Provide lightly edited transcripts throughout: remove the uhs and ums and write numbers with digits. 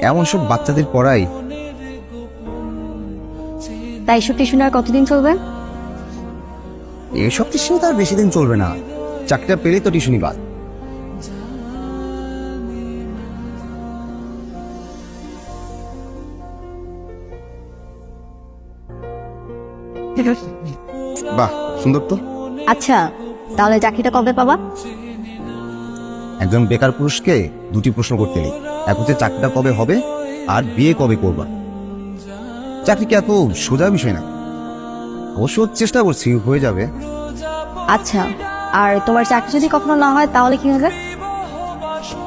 এমন সব বাচ্চাদের পড়াই। তাই এসব টিউশন আর কতদিন চলবে? এসব টিউশনি তো আর বেশি দিন চলবে না। চাকরিটা পেলেই তো টিউশনি বাদ। বাহ, সুন্দর তো। আচ্ছা, তাহলে চাকরিটা কবে পাবা? একজন বেকার পুরুষকে দুটি প্রশ্ন করতে নেই, এক হচ্ছে চাকরিটা কবে হবে, আর বিয়ে কবে করবা। চাকরি কি এত সোজা বিষয় না? অবশ্য চেষ্টা করছি, হয়ে যাবে। আচ্ছা, আর তোমার চাকরি যদি কখনো না হয় তাহলে কি হবে?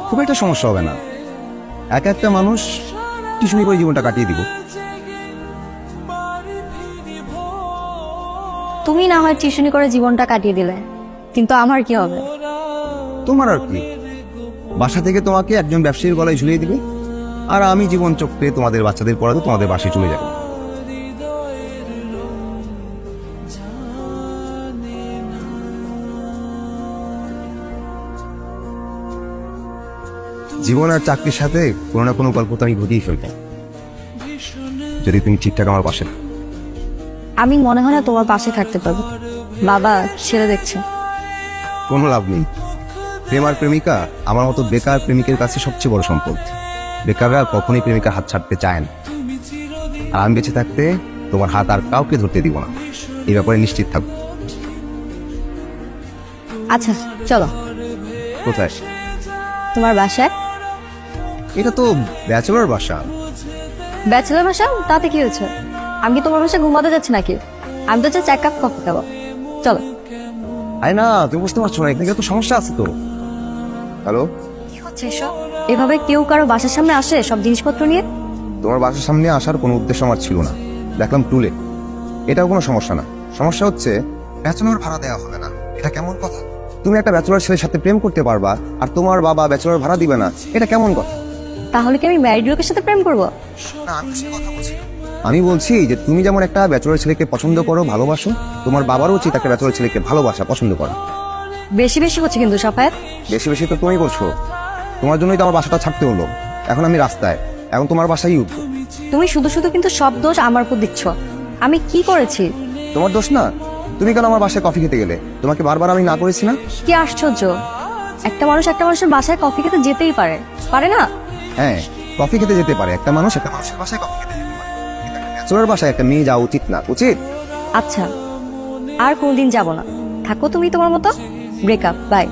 খুব একটা সমস্যা হবে না। এক একটা মানুষ টিউশনি করে জীবনটা কাটিয়ে দিব। তুমি না হয় টিউশনি করে জীবনটা কাটিয়ে দিলে, কিন্তু আমার কি হবে? তোমার আর কি, বাসা থেকে তোমাকে একজন ব্যবসায়ীর গলায় ঝুলিয়ে দিবে, আর আমি জীবন চক্রে তোমাদের বাচ্চাদের পড়াতে তোমাদের বাসায় চলে যাবে। জীবন আর চাকরির সাথে কোনো না কোনো গল্প তো আমি ঘটিয়ে ফেলবো, যদি তুমি ঠিকঠাক আমার পাশে। আমি মনে হয় না তোমার পাশে থাকতে পারবো। বাবা ছেলে দেখছে। কোনো লাভ নেই। প্রেম আর প্রেমিকা আমার মতো বেকার প্রেমিকের কাছে সবচেয়ে বড় সম্পদ। বেকাররা কখনোই প্রেমিকার হাত ছাড়তে চায় না, আর আমি বেঁচে থাকতে তোমার হাত আর কাউকে ধরতে দিব না, এই ব্যাপারে নিশ্চিত থাকবো। আচ্ছা চলো। কোথায়? তোমার বাসায়। এটা তো ব্যাচেলর বাসা। ব্যাচেলর বাসা, তাতে কি হয়েছে? আমি কি তোমার বাসায় ঘুমাতে যাচ্ছি নাকি? আমি তো চাই 1 কাপ কফি খাবো। চলো। আরে না, তুমি বুঝতে পারছো না, এখানে তো সমস্যা আছে তো। হ্যালো, কি হচ্ছে এসব? এভাবে কেউ কারো বাসার সামনে আসে সব জিনিসপত্র নিয়ে? তোমার বাসার সামনে আসার কোনো উদ্দেশ্য আমার ছিল না, দেখলাম টুলে। এটাও কোনো সমস্যা না। সমস্যা হচ্ছে ব্যাচেলর ভাড়া দেওয়া হবে না। এটা কেমন কথা? তুমি একটা ব্যাচেলর ছেলের সাথে প্রেম করতে পারবা, আর তোমার বাবা ব্যাচেলর ভাড়া দিবে না, এটা কেমন কথা? তাহলে কি আমি ম্যারিড লোকের সাথে প্রেম করবো? না, আমি সে কথা বলছি না। আমি বলছি যে তুমি যেমন একটা ব্যাচেলর ছেলেকে পছন্দ করো, ভালোবাসো, তোমার বাবারও উচিত একটা ব্যাচেলর ছেলেকে ভালোবাসা, পছন্দ করা। বেশি বেশি হচ্ছে কিন্তু সাফায়াত। বেশি বেশি তো তুমি করছো। তোমার জন্যই তো আমার বাসাটা ছাড়তে হলো। এখন আমি রাস্তায়, এখন তোমার বাসায় উঠবো। তুমি শুধু শুধু কিন্তু সব দোষ আমার উপর দিচ্ছ। আমি কি করেছি? তোমার দোষ না। তুমি কেন আমার বাসায় কফি খেতে গেলে? তোমাকে বারবার আমি না করেছি না? কি আশ্চর্য! একটা মানুষ একটা মানুষের বাসায় কফি খেতে যেতেই পারে, পারে না? হ্যাঁ, কফি খেতে যেতে পারে একটা মানুষ, একটা মানুষের বাসায় কফি খেতে যেতে পারে, কিন্তু একটা ব্যাচেলর বাসায় একটা মেয়ে যাওয়া উচিত না। উচিত? আচ্ছা, আর কোনদিন যাব না। থাকো তুমি তোমার মতো। Breakup, by.